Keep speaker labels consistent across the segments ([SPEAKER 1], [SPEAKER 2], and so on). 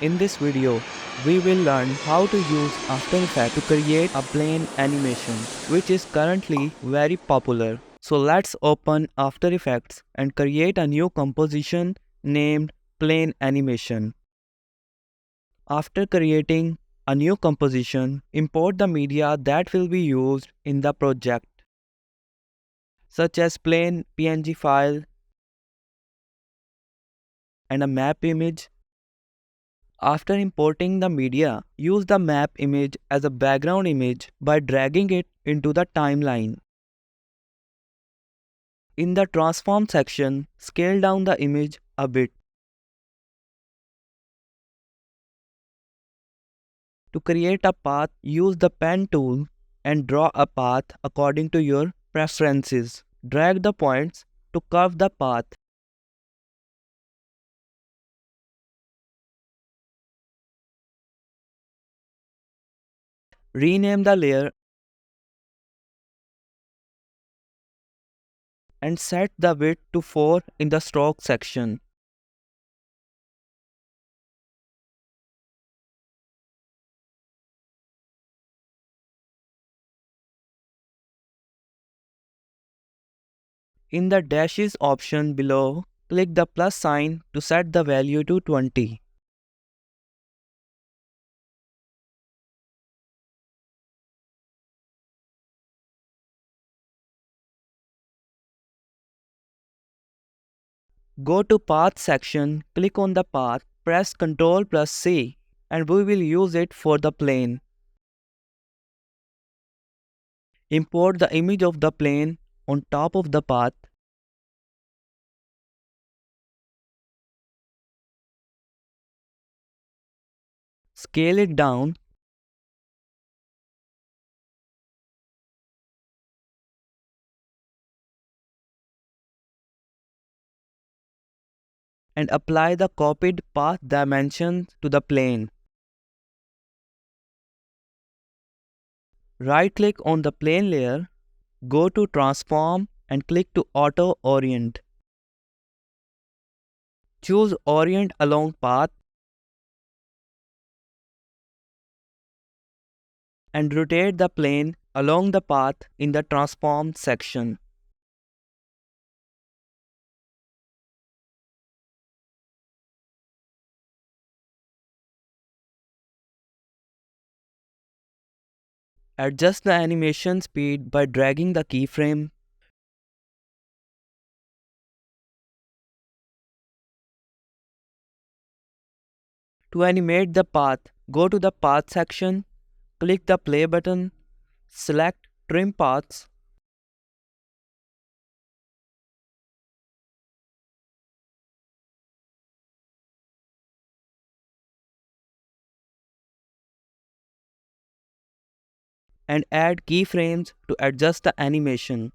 [SPEAKER 1] In this video, we will learn how to use After Effects to create a plane animation, which is currently very popular. So let's open After Effects and create a new composition named plane animation. After creating a new composition, import the media that will be used in the project, such as plain PNG file and a map image. After importing the media, use the map image as a background image by dragging it into the timeline. In the transform section, scale down the image a bit. To create a path, use the pen tool and draw a path according to your preferences. Drag the points to curve the path. Rename the layer and set the width to 4 in the stroke section. In the dashes option below, click the plus sign to set the value to 20. Go to Path section, click on the path, press Ctrl plus C, and we will use it for the plane. Import the image of the plane on top of the path. Scale it down and apply the copied path dimensions to the plane. Right-click on the plane layer, go to Transform and click to Auto Orient. Choose Orient Along Path and rotate the plane along the path in the Transform section. Adjust the animation speed by dragging the keyframe. To animate the path, go to the Path section, click the play button, select Trim Paths, and add keyframes to adjust the animation.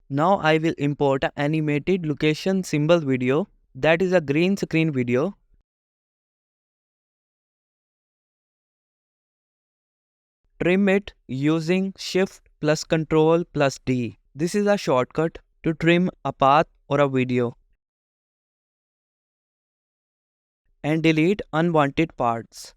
[SPEAKER 1] Now I will import an animated location symbol video, that is a green screen video. Trim it using Shift plus Ctrl plus D. This is a shortcut to trim a path or a video. And delete unwanted parts.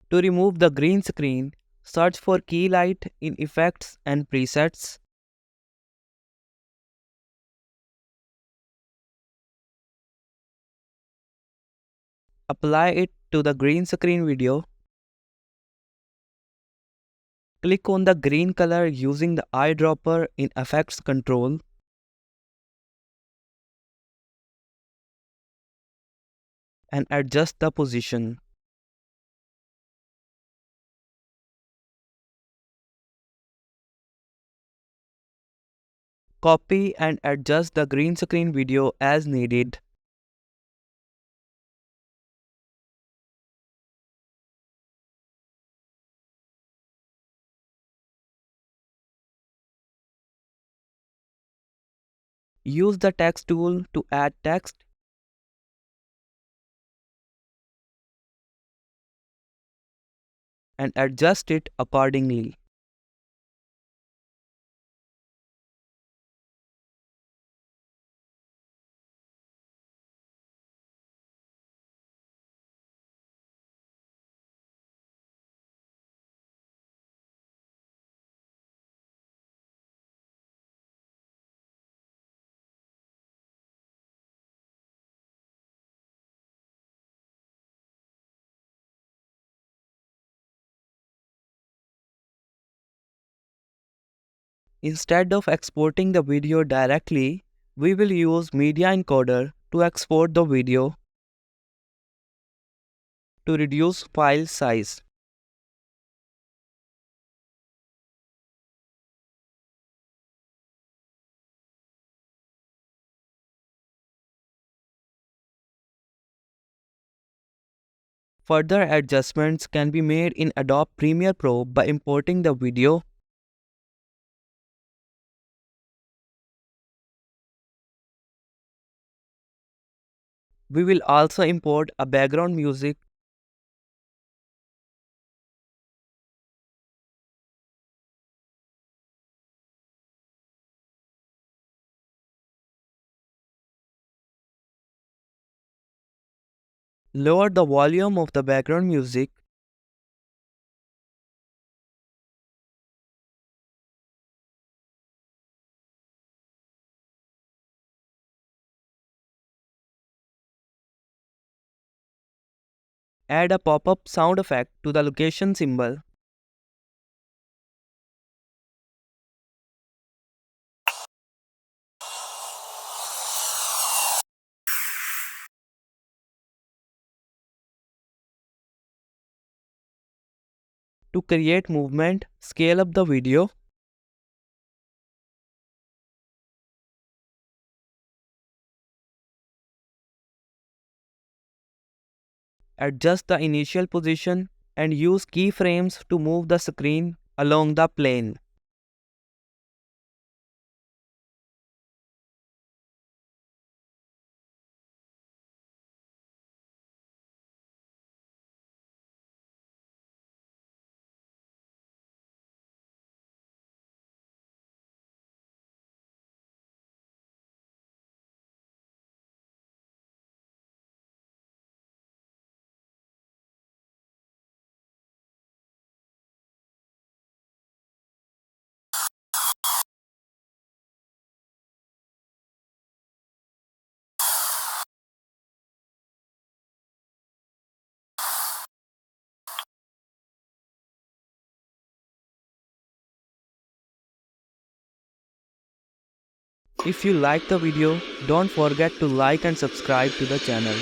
[SPEAKER 1] To remove the green screen, search for key light in Effects and Presets. Apply it to the green screen video. Click on the green color using the eyedropper in Effects Control. And adjust the position. Copy and adjust the green screen video as needed. Use the text tool to add text and adjust it accordingly. Instead of exporting the video directly, we will use Media Encoder to export the video to reduce file size. Further adjustments can be made in Adobe Premiere Pro by importing the video. We will also import a background music. Lower the volume of the background music. Add a pop-up sound effect to the location symbol. To create movement, scale up the video. Adjust the initial position and use keyframes to move the screen along the plane. If you like the video, don't forget to like and subscribe to the channel.